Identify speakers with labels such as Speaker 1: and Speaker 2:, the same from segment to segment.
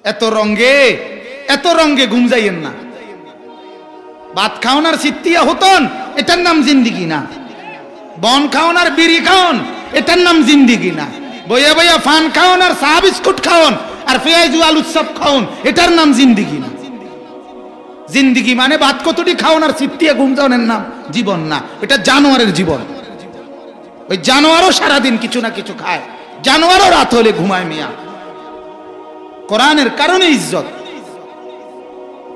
Speaker 1: এত রঙে ঘুম যাইয়েন না। ভাত খাওন আর সিত্তিয়া হতন, এটার নাম জিন্দিগি না। বন খাওন আর বিড়ি খাওন, এটার নাম জিন্দিগি না। বইয়া বইয়া ফান খাওন আর চা বিস্কুট খাওন আর পেঁয়াজু আলু চপ খাওন, এটার নাম জিন্দিগি না। জিন্দিগি মানে ভাত কতটি খাওন আর সিত্তিয়া ঘুম যাওয়ার নাম জীবন না, এটা জানোয়ারের জীবন। ওই জানোয়ারও সারাদিন কিছু না কিছু খায়, জানোয়ারও রাত হলে ঘুমায় মিয়া। কোরআনের কারণে ইজ্জত,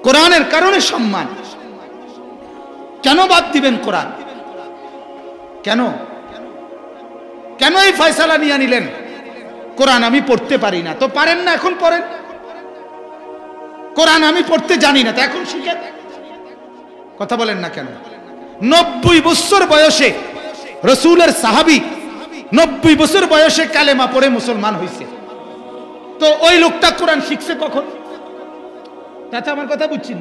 Speaker 1: কোরআনের কারণে সম্মান। কেন বাদ দিবেন কোরআন? কেন কেন এই ফয়সালা নিয়ে নিলেন? কোরআন আমি পড়তে পারি না, তো পারেন না, এখন পড়েন। কোরআন আমি পড়তে জানি না, তো এখন শিখেন। কথা বলেন না কেন? 90 বছর বয়সে রাসূলের সাহাবী 90 বছর বয়সে কালেমা পড়ে মুসলমান হয়েছে। তো ওই লোকটা কোরআন শিখছে কখন? তাতে আমার কথা বুঝছেন?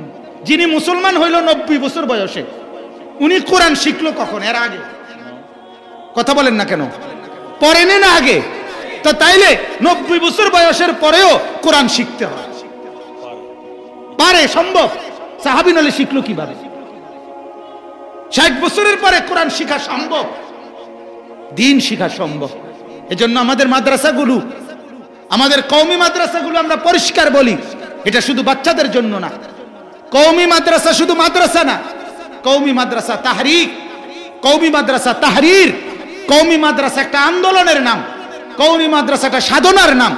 Speaker 1: যিনি মুসলমান হইল 90 বছর বয়সে, উনি কোরআন শিখলো কখন? এর আগে? কথা বলেন না কেন? পড়েনি না আগে? তো তাইলে 90 বছর বয়সের পরেও কোরআন শিখতে হয়, পারে, সম্ভব। সাহাবী নলে শিখলো কিভাবে? 60 বছরের পরে কোরআন শিখা সম্ভব, দিন শিখা সম্ভব। এজন্য আমাদের মাদ্রাসাগুলো, আমাদের কওমি মাদ্রাসাগুলো আমরা পরিষ্কার বলি, এটা শুধু বাচ্চাদের জন্য না। কওমি মাদ্রাসা শুধু মাদ্রাসা না, কওমি মাদ্রাসা তাহরিক, কওমি মাদ্রাসা তাহরির, কওমি মাদ্রাসা একটা আন্দোলনের নাম, কওমি মাদ্রাসা একটা সাধনার নাম,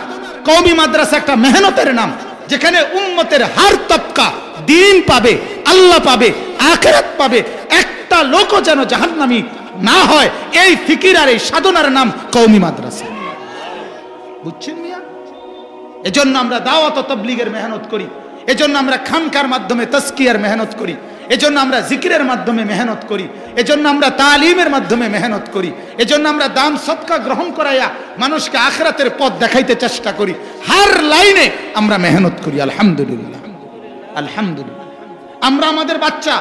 Speaker 1: কওমি মাদ্রাসা একটা মেহনতের নাম, যেখানে উম্মতের হার তবকা দিন পাবে, আল্লাহ পাবে, আখিরাত পাবে, একটা লোকও যেন জাহান্নামী না হয়, এই ফিকির আর এই সাধনার নাম কওমি মাদ্রাসা। বুঝছেন মিয়া? এজন্য আমরা দাওয়াত ও তাবলীগের মেহনত করি, এজন্য আমরা খানকার মাধ্যমে তাজকিয়ার মেহনত করি, এজন্য আমরা জিকিরের মাধ্যমে মেহনত করি, এজন্য আমরা তালিমের মাধ্যমে মেহনত করি, এজন্য আমরা দান সদকা গ্রহণ করাইয়া মানুষকে আখিরাতের পথ দেখাইতে চেষ্টা করি। হার লাইনে আমরা মেহনত করি। আলহামদুলিল্লাহ, আলহামদুলিল্লাহ। আমরা আমাদের বাচ্চা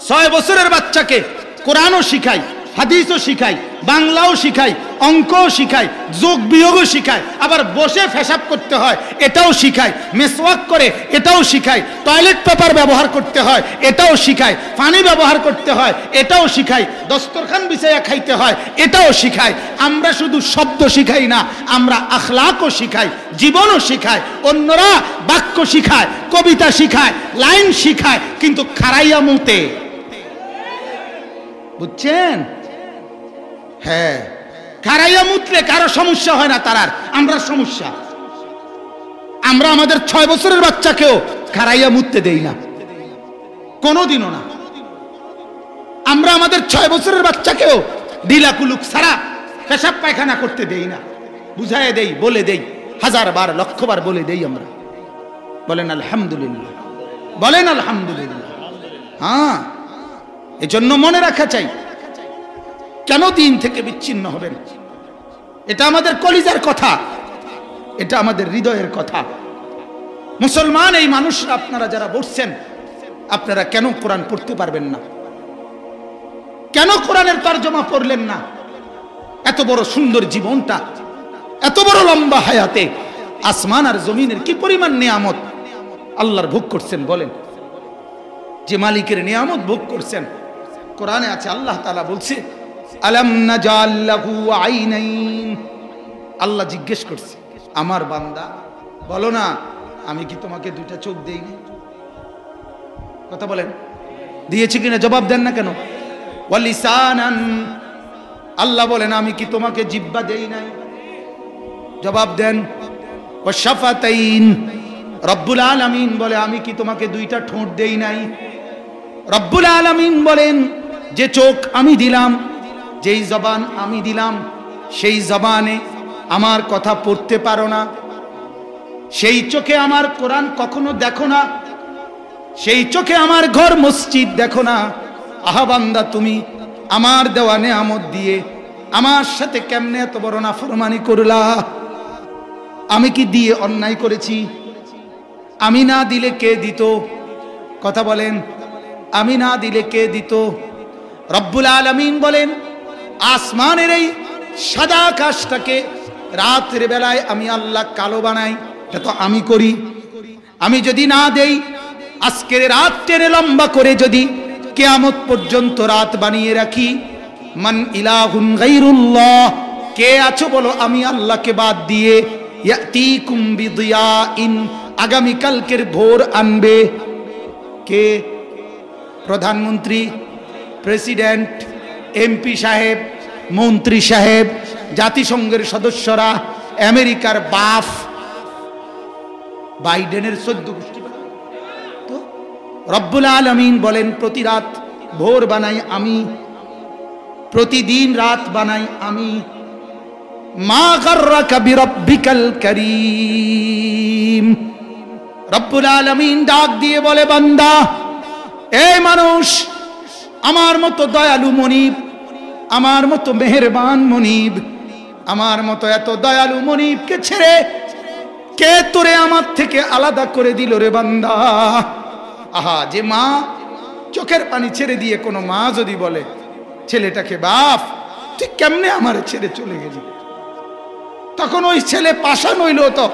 Speaker 1: 6 বছরের বাচ্চাকে কোরআনও শিখাই, হাদিসও শিখাই, বাংলাও শিখাই, অঙ্কও শিখাই, যোগ বিয়োগও শিখাই, আবার বসে পেশাব করতে হয় এটাও শিখাই, মেসওয়াক করে এটাও শিখাই, টয়লেট পেপার ব্যবহার করতে হয় এটাও শিখাই, পানি ব্যবহার করতে হয় এটাও শিখাই, দস্তরখান বিছাইয়া খাইতে হয় এটাও শিখাই। আমরা শুধু শব্দ শিখাই না, আমরা আখলাকও শিখাই, জীবনও শিখাই। অন্যরা বাক্য শিখায়, কবিতা শিখায়, লাইন শিখায়, কিন্তু খারাইয়া মুতে। বুঝছেন? হ্যাঁ, খারাইয়া মুতলে কারো সমস্যা হয় না, তার আমরা সমস্যা। আমরা আমাদের 6 বছরের বাচ্চাকেও খারাইয়া মুততে দেই না, কোনোদিনও না। আমরা আমাদের 6 বছরের বাচ্চাকেও ঢিলা কুলুক ছাড়া পেশাব পায়খানা করতে দেই না, বুঝাইয়া দেই, বলে দেই, 1000 বার 1,00,000 বার বলে দেই আমরা। বলেন আলহামদুলিল্লাহ, বলেন আলহামদুলিল্লাহ। হ্যাঁ, এজন্য মনে রাখা চাই, কেন দিন থেকে বিচ্ছিন্ন হবেন? এটা আমাদের কলিজার কথা, এটা আমাদের হৃদয়ের কথা। মুসলমান এই মানুষরা, আপনারা যারা বসছেন, আপনারা কেন কোরআন পড়তে পারবেন না? কেন কোরআনের তরজমা পড়লেন না? এত বড় সুন্দর জীবনটা, এত বড় লম্বা হায়াতে আসমান আর জমিনের কি পরিমাণ নিয়ামত আল্লাহর ভোগ করছেন বলেন? যে মালিকের নিয়ামত ভোগ করছেন, কোরআনে আছে, আল্লাহ তাআলা বলছে আলাম নাজাল লাহু আইনাইন। আল্লাহ জিজ্ঞেস করছে, আমার বান্দা বলো না, আমি কি তোমাকে 2টা চোখ দেইনি? কথা বলেন, দিয়েছি কিনা? জবাব দেন না কেন? ওয়ালিসানান, আল্লাহ বলেন আমি কি তোমাকে জিহ্বা দেই নাই? জবাব দেন। ওয়াশাফাতাইন, রব্বুল আলামিন বলে আমি কি তোমাকে 2টা ঠোঁট দেই নাই? রব্বুল আলামিন বলেন যে চোখ আমি দিলাম, যেই জবান আমি দিলাম, সেই জবানে আমার কথা পড়তে পারো না, সেই চোখে আমার কোরআন কখনো দেখো না, সেই চোখে আমার ঘর মসজিদ দেখো না। আহা বান্দা, তুমি আমার দেওয়া নেয়ামত দিয়ে আমার সাথে কেমনে এত বড় নাফরমানি করলা? আমি কি দিয়ে অন্যায় করেছি? আমি না দিলে কে দিত? কথা বলেন, আমি না দিলে কে দিত? রব্বুল আলামিন বলেন আসমানের এই সাদা আকাশটাকে রাতের বেলায় আমি আল্লাহ কালো বানাই, এটা তো আমি করি। আমি যদি না দেই, আজকের রাত টেনে লম্বা করে যদি কিয়ামত পর্যন্ত রাত বানিয়ে রাখি, মান ইলাহুন গায়রুল্লাহ, কে আছো বলো আমি আল্লাহকে বাদ দিয়ে, ইয়াতিকুম বিদিয়াইন, আগামী কালকের ভোর আনবে। কে? প্রধানমন্ত্রী, প্রেসিডেন্ট, এমপি সাহেব, মন্ত্রী সাহেব, জাতিসংঘের সদস্যরা, আমেরিকার বাফ, বাইডেনের 14 গোষ্ঠী। তো রব্বুল আলামিন বলেন প্রতি রাত ভোর বানাই আমি, প্রতিদিন রাত বানাই আমি। মা গাররাকা বিরাব্বিকাল কারীম, রব্বুল আলামিন ডাক দিয়ে বলে, বান্দা, এই মানুষ, আমার মতো দয়ালু মনিব, আমার মতো মেহেরবান মনিব, আমার মতো এত দয়ালু মনিবকে ছেড়ে কে তোরে আমার থেকে আলাদা করে দিল রে বান্দা? আহা, যে মা চোখের পানি ছেড়ে দিয়ে কোনো মা যদি বলে ছেলেটাকে, বাপ তুই কেমনে আমার ছেড়ে চলে গেলি, তখন ওই ছেলে পাষাণ হইলেও তো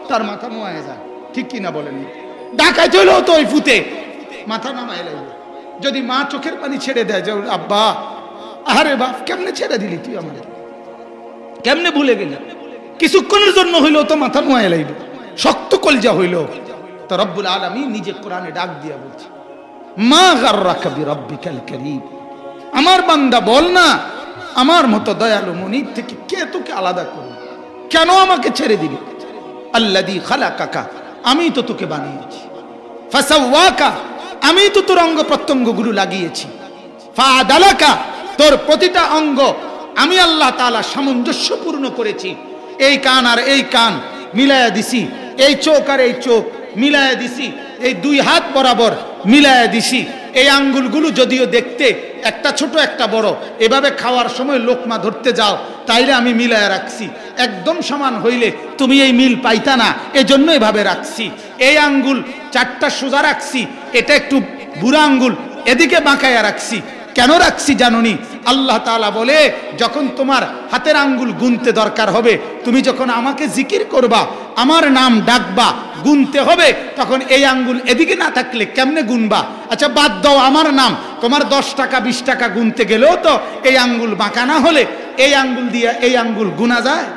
Speaker 1: তার মাথা নোয়ায় যায়, ঠিক কিনা বলেন? ডাকাইতে হইলেও তো ওই ফুতে মাথা নামায় লাগবে। যদি মা চোখের পানি ছেড়ে দেয় যে আব্বা, আরে বাপ কেমনে ছেড়ে দিলি তুই আমাদের, কেমনে ভুলে গেলি, কিছুক্ষণের জন্য হইলেও তো মাথা নোয়ায় লাগবে, শক্ত কলজা হইলো। তো রব্বুল আলামিন নিজে কোরআনে ডাক দিয়া বলছে, মা গাররাকা বিরাব্বিকাল কারীম, আমার বান্দা বল না, আমার মতো দয়ালু মনিব থেকে কে তোকে আলাদা করবে, কেন আমাকে ছেড়ে দিবি? আল্লাযী খালাকাকা, আমি তো তোকে বানিয়েছি, ফাসাওয়াকা, আমি তো তোর অঙ্গ প্রত্যঙ্গগুলো লাগিয়েছি, ফাআদালাকা, তোর প্রতিটা অঙ্গ আমি আল্লাহ তাআলা সামঞ্জস্যপূর্ণ করেছি। এই কান আর এই কান মিলায়া দিছি, এই চোখ আর এই চোখ মিলায়া দিছি, এই দুই হাত বরাবর মিলায়া দিছি। এই আঙ্গুলগুলো যদিও দেখতে একটা ছোট একটা বড়, এভাবে খাওয়ার সময় লোকমা ধরতে যাও তাইলে আমি মিলায়া রাখছি, একদম সমান হইলে তুমি এই মিল পাইতা না, এজন্য এভাবে রাখছি। এই আঙ্গুল 4টা সোজা রাখছি, এটা একটু বুড়া আঙ্গুল এদিকে বাঁকায়া রাখছি। কেন রাখছি জানোনি? আল্লাহ তাআলা বলে, যখন তোমার হাতের আঙ্গুল গুনতে দরকার হবে, তুমি যখন আমাকে জিকির করবা, আমার নাম ডাকবা, গুনতে হবে, তখন এই আঙ্গুল এদিকে না থাকলে কেমনে গুনবা? আচ্ছা বাদ দাও আমার নাম, তোমার 10 টাকা 20 টাকা গুনতে গেলেও তো এই আঙ্গুল বাঁকা না হলে এই আঙ্গুল দিয়ে এই আঙ্গুল গুনা যায়?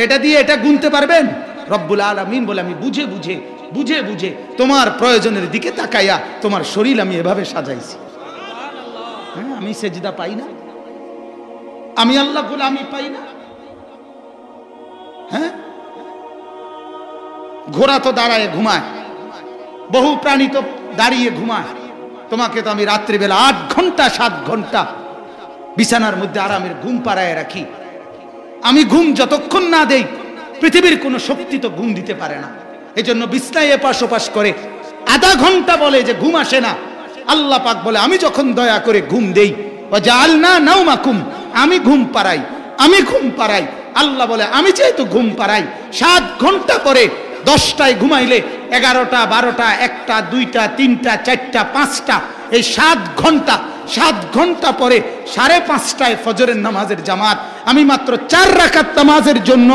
Speaker 1: এটা দিয়ে এটা গুনতে পারবেন? রব্বুল আলামিন বলে, আমি বুঝে বুঝে বুঝে বুঝে তোমার প্রয়োজনের দিকে তাকাইয়া তোমার শরীর আমি এভাবে সাজাইছি। হ্যাঁ, আমি সেজদা পাই না, আমি আল্লাহ গোলামি পাই না? হ্যাঁ, ঘোড়া তো দাঁড়ায় ঘুমায়, বহু প্রাণী তো দাঁড়িয়ে ঘুমায়, তোমাকে তো আমি রাত্রিবেলা 8 ঘন্টা 7 ঘন্টা বিছানার মধ্যে আরামের ঘুম পাড়ায় রাখি। আমি ঘুম যতক্ষণ না দেই, পৃথিবীর কোনো শক্তি তো ঘুম দিতে পারে না। এজন্য বিছনায় এপাশ ওপাশ করে আধা ঘন্টা বলে যে ঘুম আসে না। আল্লাহ পাক বলে, আমি যখন দয়া করে ঘুম দেই, ওয়াজআলনা নাওমাকুম, আমি ঘুম পাড়াই, আমি ঘুম পাড়াই। আল্লাহ বলে, আমি যেহেতু ঘুম পাড়াই, 7 ঘন্টা পরে 10টায় ঘুমাইলে 11টা 12টা 1টা 2টা 3টা 4টা 5টা, এই 7 ঘন্টা পরে 5:30টায় ফজরের নামাজের জামাত। আমি মাত্র 4 রাকাত নামাজের জন্য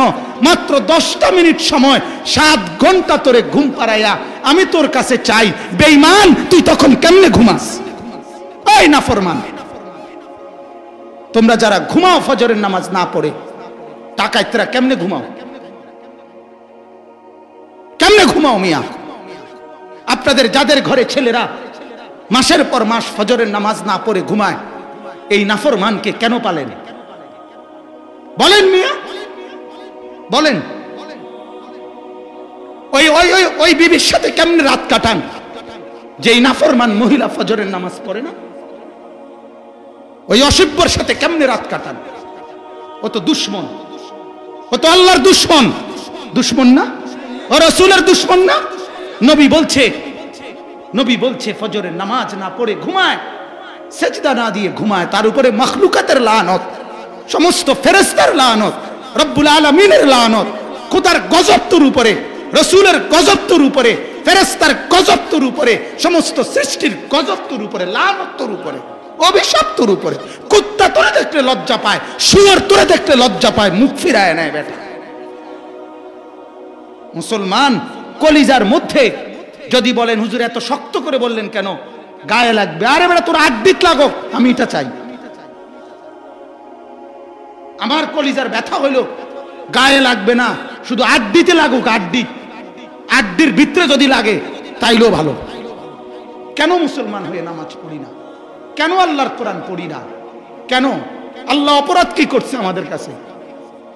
Speaker 1: মাত্র 10টা মিনিট সময় 7 ঘন্টা তোরে ঘুম পাড়াইয়া আমি তোর কাছে চাই, বেঈমান তুই তখন কেমনে ঘুমাস? এই নাফরমান, তোমরা যারা ঘুমাও ফজরের নামাজ না পড়ে, টাকাইতরা কেমনে ঘুমাও? কেমনে ঘুমাও মিয়া? আপনাদের যাদের ঘরে ছেলেরা মাসের পর মাস ফজরের নামাজ না পড়ে ঘুমায়, এই নাফরমানকে কেন পালেন? বলেন মিয়া, বলেন। ওই ওই ওই ওই বিবির সাথে কেমনে রাত কাটান যে এই নাফরমান মহিলা ফজরের নামাজ পড়ে না? ওই অসভ্যর সাথে কেমনে রাত কাটান? ও তো দুশ্মন, ও তো আল্লাহর দুশ্মন। দুশ্মন না? ও রাসূলের দুশ্মন না? নবী বলছে ফজরের নামাজ না পড়ে ঘুমায়, সেজদা না দিয়ে ঘুমায়, তার উপরে মাখলুকাতের লানত, সমস্ত ফেরেশতার লানত, রব্বুল আলামিনের লানত, খোদার গজব তোর উপরে, রাসূলের গজব তোর উপরে, ফেরেশতার গজব তোর উপরে, সমস্ত সৃষ্টির গজব তোর উপরে, লানত তোর উপরে, অভিশাপ তোর উপরে। কুত্তা তোরে দেখলে লজ্জা পায়, শুয়োর তোরে দেখলে লজ্জা পায়, মুখ ফিরায় নেয় বেটা। মুসলমান কলিজার মধ্যে যদি বলেন হুজুর এত শক্ত করে বললেন কেন, গায়ে লাগবে, আরে বেটা তোর আড্ডিত লাগো, আমি এটা চাই। আমার কলিজার ব্যথা হইল গায়ে লাগবে না, শুধু আড্ডিতে লাগুক, আড্ডির ভিতরে যদি লাগে তাইলেও ভালো। কেন মুসলমান হয়ে নামাজ পড়ি না? কেন আল্লাহর কোরআন পড়ি না? কেন? আল্লাহ অপরাধ কি করছে আমাদের কাছে?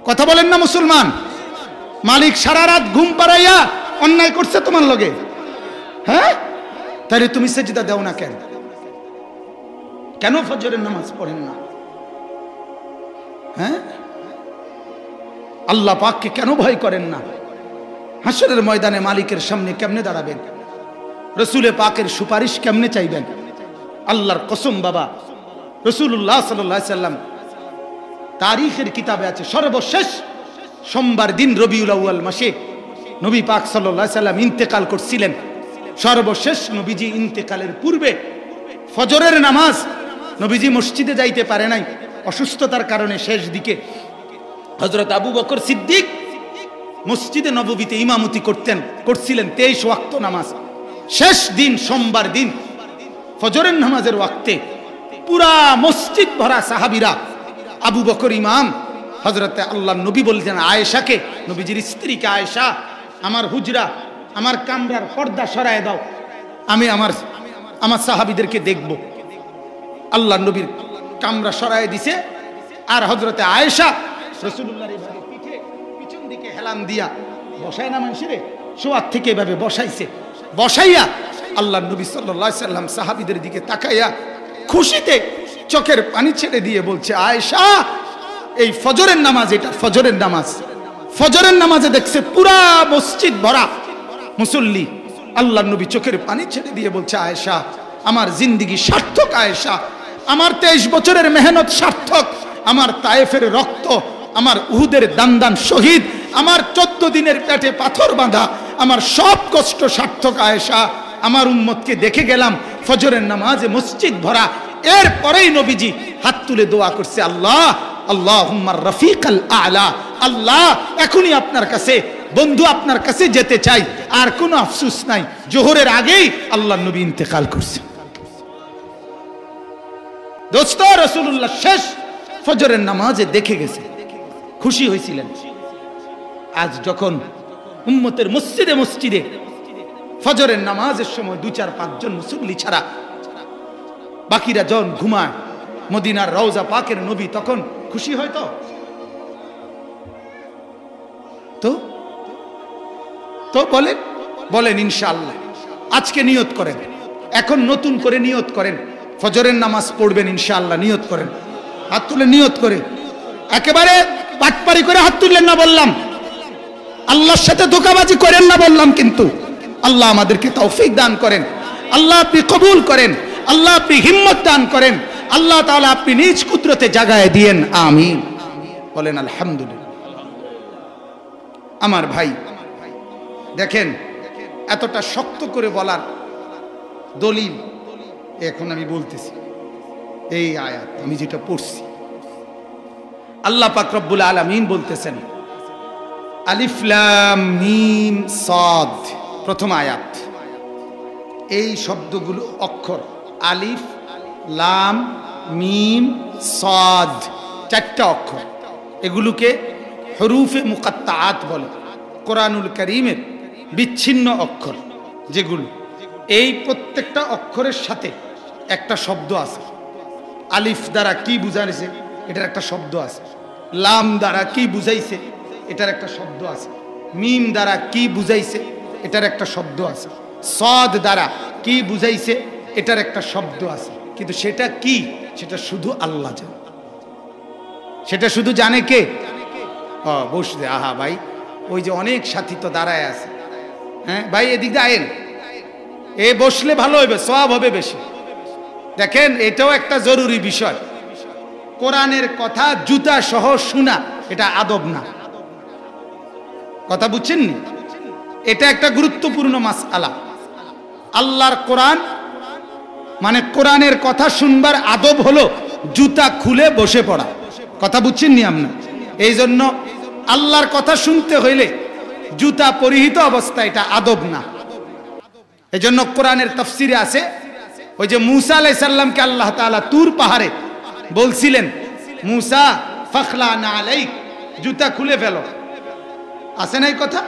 Speaker 1: কথা বলেন না মুসলমান। মালিক সারা রাত ঘুম পাড়াইয়া অন্যায় করছে তোমার লগে, হ্যাঁ? তাহলে তুমি সেজদা দাও না কেন? কেন ফজরের নামাজ পড়েন না? হ্যাঁ, আল্লাহ পাককে কেন ভয় করেন না? হাসরের ময়দানে মালিকের সামনে কেমনে দাঁড়াবেন? রসুলে পাকের সুপারিশ কেমনে চাইবেন? আল্লাহর কসম বাবা, রাসূলুল্লাহ সাল্লাল্লাহু আলাইহি সাল্লাম তারিখের কিতাবে আছে, সর্বশেষ সোমবার দিন রবিউল আউয়াল মাসে নবী পাক সাল্লাল্লাহু আলাইহি সাল্লাম ইন্তেকাল করছিলেন। সর্বশেষ নবীজি ইন্তেকালের পূর্বে ফজরের নামাজ নবীজি মসজিদে যাইতে পারে নাই অসুস্থতার কারণে, শেষ দিকে হযরত আবু বকর সিদ্দিক মসজিদে নববীতে ইমামতি করছিলেন 23 ওয়াক্ত নামাজ। শেষ দিন সোমবার দিন ফজরের নামাজের ওয়াক্তে পুরা মসজিদ ভরা সাহাবীরা, আবু বকর ইমাম, হযরতে আল্লাহর নবী বলছেন আয়েশাকে, নবীজির স্ত্রীকে, আয়েশা আমার হুজরা, আমার কামরার পর্দা সরায় দাও, আমি আমার সাহাবীদেরকে দেখব। আল্লাহর নবীর কামরা সরায় দিছে, আর হযরতে আয়েশা রাসূলুল্লাহর এইভাবে পিছন দিকে হেলান দিয়া বসায় না, মানুষের শোয়ার থেকে এভাবে বসাইছে, বসাইয়া আল্লাহর নবী সাল্লাল্লাহু আলাইহি সাল্লাম সাহাবীদের দিকে তাকাইয়া খুশিতে চোখের পানি ছেড়ে দিয়ে বলছে, আয়েশা এই ফজরের নামাজ, এটা ফজরের নামাজ, ফজরের নামাজে দেখছে পুরা মসজিদ ভরা মুসল্লি। আল্লাহর নবী চোখের পানি ছেড়ে দিয়ে বলছে, আয়েশা আমার জিন্দেগি সার্থক, আয়েশা আমার 23 বছরের মেহনত সার্থক, আমার তায়েফের রক্ত, আমার উহুদের দান শহীদ, আমার 14 দিনের পেটে পাথর বাঁধা, আমার সব কষ্ট সার্থক আয়েশা। আমার উম্মতকে দেখে গেলাম ফজরের নামাজে মসজিদ ভরা। এরপরেই নবীজি হাত তুলে দোয়া করছে, আল্লাহ আল্লাহুম্মা রফিকাল আলা, আল্লাহ এখনই আপনার কাছে বন্ধু, আপনার কাছে যেতে চাই, আর কোনো আফসোস নাই। জোহরের আগেই আল্লাহর নবী ইন্তেকাল করছে। দোস্ত, রাসূলুল্লাহ শেষ ফজরের নামাজে দেখে গেছে, খুশি হয়েছিলেন। আজ যখন উম্মতের মসজিদে মসজিদে ফজরের নামাজের সময় 2-4-5 জন মুসল্লি ছাড়া বাকিরা জন ঘুমায়, মদিনার রওজা পাকের নবী তখন খুশি হয়তো? তো বলেন ইনশাআল্লাহ। আজকে নিয়ত করেন, এখন নতুন করে নিয়ত করেন, ফজরের নামাজ পড়বেন ইনশাআল্লাহ। নিয়ত করেন, হাত তুলে নিয়ত করে, একেবারে পাটপারি করে হাত তুললেন না বললাম, আল্লাহর সাথে ধোঁকাবাজি করেন না বললাম, কিন্তু আল্লাহ আমাদেরকে তৌফিক দান করেন, আল্লাহ আপনি কবুল করেন, আল্লাহ আপনি হিম্মত দান করেন, আল্লাহ তাআলা আপনি নিজ কুদরতে জাগায় দিয়েন, আমিন বলেন আলহামদুলিল্লাহ। আমার ভাই দেখেন, এতটা শক্ত করে বলার দলিল এখন আমি বলতেছি, এই আয়াত আমি যেটা পড়ছি, আল্লাহ পাক রব্বুল আলামিন বলতেছেন আলিফ লাম মিম সাদ, প্রথম আয়াত। এই শব্দগুলো অক্ষর, আলিফ লাম মিম সাদ, 4টা অক্ষর, এগুলোকে হরুফে মুকাত্তাআত বলে। কোরআনুল কারীমের বিচ্ছিন্ন অক্ষর যেগুলো, এই প্রত্যেকটা অক্ষরের সাথে একটা শব্দ আছে। আলিফ দ্বারা কি বুঝাইছে, এটার একটা শব্দ আছে। লাম দ্বারা কি বুঝাইছে, এটার একটা শব্দ আছে। মিম দ্বারা কি বুঝাইছে, এটার একটা শব্দ আছে। সাদ দ্বারা কি বুঝাইছে, এটার একটা শব্দ আছে। কিন্তু সেটা কি, সেটা শুধু আল্লাহ জানে। সেটা শুধু জানে কে? বসে, আহা ভাই, ওই যে অনেক সাথী তো দাঁড়ায় আছে, হ্যাঁ ভাই এদিক দিয়ে আয়েন, এ বসলে ভালো হবে, সওয়াব হবে বেশি। দেখেন, এটাও একটা জরুরি বিষয়। কোরআনের কথা জুতা সহ শোনা, এটা আদব না। কথা বুঝছেন? এটা একটা গুরুত্বপূর্ণ মাসআলা। আল্লাহর কোরআন মানে কোরআনের কথা শুনবার আদব হলো জুতা খুলে বসে পড়া। কথা বুঝছেন নি আপনার? এই জন্য আল্লাহর কথা শুনতে হইলে জুতা পরিহিত অবস্থা, এটা আদব না। এজন্য কোরআনের তাফসিরে আছে, ওই যে মুসা আলাইহিস সালামকে আল্লাহ তাআলা তুর পাহাড়ে বলছিলেন, মুসা ফাখলানা আলাইক, জুতা খুলে ফেলো। আছে না এই কথা?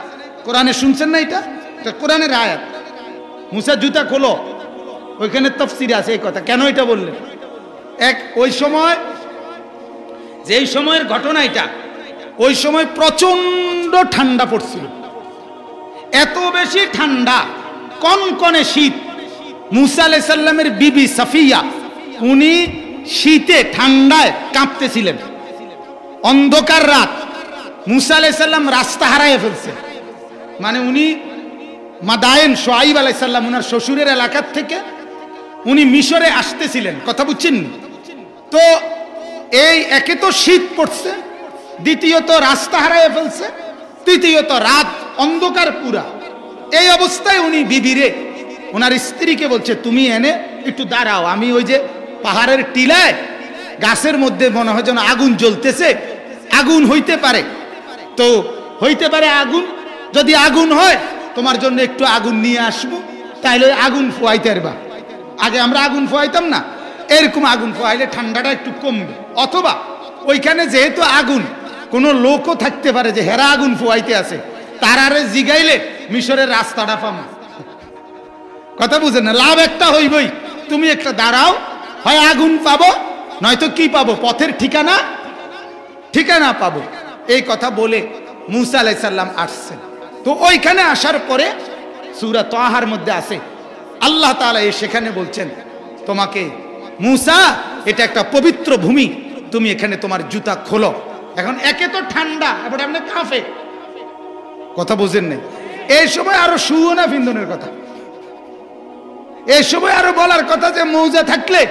Speaker 1: কোরআনে শুনছেন না? এটা কোরআনের আয়াত। মুসা জুতা খোলো, ওইখানে তাফসিরে আছে এই কথা। কেন এটা বললেন? ওই সময়, যেই সময়ের ঘটনা এটা, ওই সময় প্রচন্ড ঠান্ডা পড়ছিল, এত বেশি ঠান্ডা, কনকনে শীত। মুসা আলাইহিস সালামের বিবি সাফিয়া, উনি শীতে ঠান্ডায় কাঁপতেছিলেন। অন্ধকার রাত, মুসা আলাইহিস সালাম রাস্তা হারায় ফেলছে। মানে উনি মাদায়েন শুআইব আলাইহিস সালাম, উনার শ্বশুরের এলাকার থেকে উনি মিশরে আসতেছিলেন, কথা বুঝছেন? তো এই একে তো শীত পড়ছে, দ্বিতীয়ত রাস্তা হারায় ফেলছে, তৃতীয়ত রাত অন্ধকার পুরা। এই অবস্থায় উনি বিবিরে, ওনার স্ত্রীকে বলছে, তুমি এনে একটু দাঁড়াও, আমি ওই যে পাহাড়ের টিলায় গাছের মধ্যে মনে হয় যেন আগুন জ্বলতেছে, আগুন হইতে পারে, তো হইতে পারে আগুন, যদি আগুন হয় তোমার জন্য একটু আগুন নিয়ে আসবো, তাইলে আগুন ফুয়াইতে পারবা। আগে আমরা আগুন ফুয়াইতাম না, এরকম আগুন ফুয়াইলে ঠান্ডাটা একটু কমবে। অথবা ওইখানে যেহেতু আগুন, কোনো লোকও থাকতে পারে যে হেরা আগুন ফুয়াইতে আছে, তারারে জিগাইলে মিশরের রাস্তাটা পাবো। কথা বুঝেন না? লাভ একটা হইবই, তুমি একটা দাঁড়াও, হয় আগুন পাবো, নয়তো কি পাবো? পথের ঠিকানা, ঠিকানা পাবো। এই কথা বলে মুসা আলাইহিস সালাম আসছেন। তো ওইখানে আসার পরে সূরা তাহার মধ্যে আছে, আল্লাহ তাআলা সেখানে বলছেন, তোমাকে মুসা, এটা একটা পবিত্র ভূমি, তুমি এখানে তোমার জুতা খোলো। এখন একে তো ঠান্ডা, এবার আপনি কাঁপে, কথা বুঝেন নাই? এই সময় আরো সুওনা বিন্দনের কথা, এই সময় আরো বলার কথা যে মৌজা থাকলে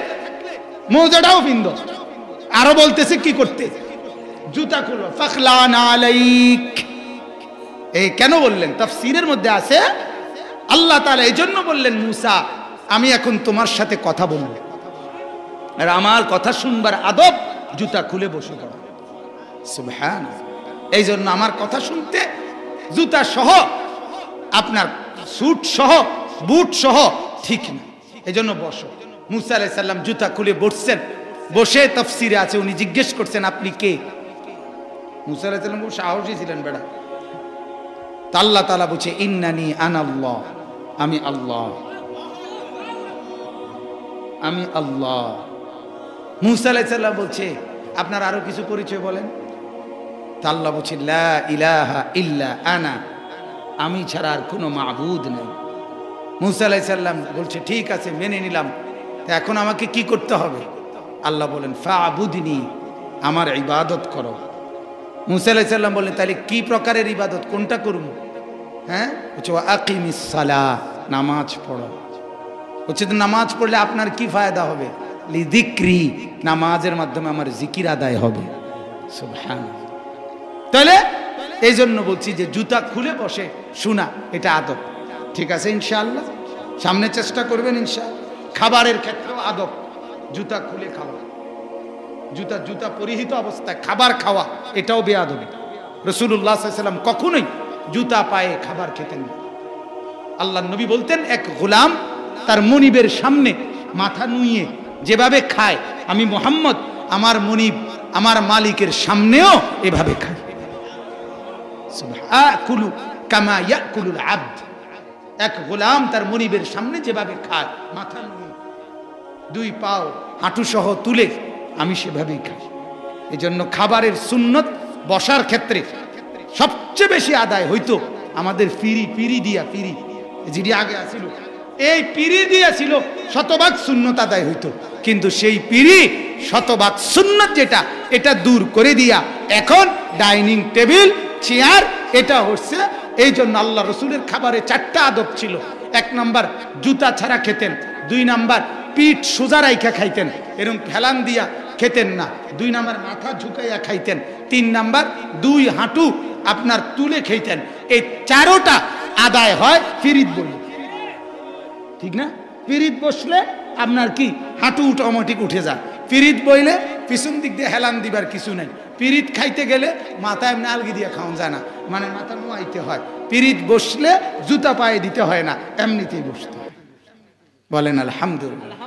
Speaker 1: মৌজাটাও বিন্দ। আরো বলতেছে কি করতে? জুতা খুলো, ফাখলানা আলাইক। এই কেন বললেন? তাফসীরের মধ্যে আছে, আল্লাহ তাআলা এই জন্য বললেন, মুসা, আমি এখন তোমার সাথে কথা বলবো, আর আমার কথা শুনবার আদব জুতা খুলে বসে পড়ো। সুবহানাল্লাহ। এই জন্য আমার কথা শুনতে জুতা সহ, আপনার স্যুট সহ, বুট সহ ঠিক না, এই জন্য বসো। মুসা আলাইহিস সালাম জুতা খুলে বসছেন। বসে তাফসীরে আছে, উনি জিজ্ঞেস করছেন, আপনি কে? মুসা আলাইহিস সালাম খুব সাহসী ছিলেন বেড়া। আল্লাহ তাআলা বলছে, ইন্নানি আনাল্লাহ, আমি আল্লাহ, আমি আল্লাহ। মুসা আলাইহিস সালাম বলছে, আপনার আরো কিছু পরিচয় বলেন। আল্লাহ বলছে, লা ইলাহা ইল্লা আনা, আমি ছাড়া আর কোনো মাবুদ নেই। মুসা আলাইহিস সালাম বলছে, ঠিক আছে, মেনে নিলাম, এখন আমাকে কি করতে হবে? আল্লাহ বলেন, ফাবুদনি, আমার ইবাদত করো। মুসা আলাইহিস সালাম বললেন, তাহলে কি প্রকারের ইবাদত, কোনটা করব? হ্যাঁ, বলছে আকিমিস সালাহ, নামাজ পড়ো। বলছে, তো নামাজ পড়লে আপনার কি ফায়দা হবে? লিযিকরি, নামাজের মাধ্যমে আমার জিকির আদায় হবে। সুবহানাল্লাহ। তাহলে এই জন্য বলছি যে জুতা খুলে বসে শোনা, এটা আদব। ঠিক আছে, ইনশাআল্লাহ সামনে চেষ্টা করবেন ইনশাআল্লাহ। খাবারের ক্ষেত্রেও আদব, জুতা খুলে খাওয়া, জুতা পরিহিত অবস্থায় খাবার খাওয়া, এটাও বেয়াদবি। রাসূলুল্লাহ সাল্লাল্লাহু আলাইহি ওয়াসাল্লাম কখনোই জুতা পায়ে খাবার খেতেন না। আল্লাহর নবী বলতেন, এক গোলাম তার মনিবের সামনে মাথা নুইয়ে যেভাবে খায়, আমি মুহাম্মদ আমার মনিব, আমার মালিকের সামনেও এভাবে খায়। সুবহানাকুলু কামা ইয়াকুলুল আবদ। এক গোলাম তার মনিবের সামনে যেভাবে খায়, মাথা নুয়ে, দুই পাও হাঁটু সহ তুলে, আমি সেভাবেই খাই। এই জন্য খাবারের সুন্নত বসার ক্ষেত্রে সবচেয়ে বেশি আদায় হইতো আমাদের পিড়ি দিয়া, পিড়ি যেটি আগে আসিল, এই পিড়ি দিয়া ছিল শতভাগ সুন্নত আদায় হইতো। কিন্তু সেই পিড়ি শতভাগ সুন্নত যেটা, এটা দূর করে দিয়া এখন ডাইনিং টেবিল, চেয়ার, এটা হচ্ছে। এই জন্য আল্লাহ রসুলের খাবারে 4টা আদব ছিল। 1 নাম্বার, জুতা ছাড়া খেতেন। 2 নাম্বার, পিঠ সোজা রাইখা খাইতেন, এরকম ফেলান দিয়া খেতেন না। 2 নাম্বার, মাথা ঝুঁকাইয়া খাইতেন। 3 নাম্বার, 2 হাঁটু আপনার তুলে খাইতেন। এই 4টা আদায় হয় পিরিত বললে, ঠিক না? পিরিত বসলে আপনার কি হাঁটু অটোমেটিক উঠে যায়। পিরিত বইলে পিছন দিক দিয়ে হেলান দিবার কিছু নাই, পিরিত খাইতে গেলে মাথা এমনি আলগি দিয়ে খাওয়া যায় না, মানে মাথা নোয়াইতে হয়। পিরিত বসলে জুতা পায়ে দিতে হয় না, এমনিতেই বসতে হয়। বলেন আলহামদুলিল্লাহ।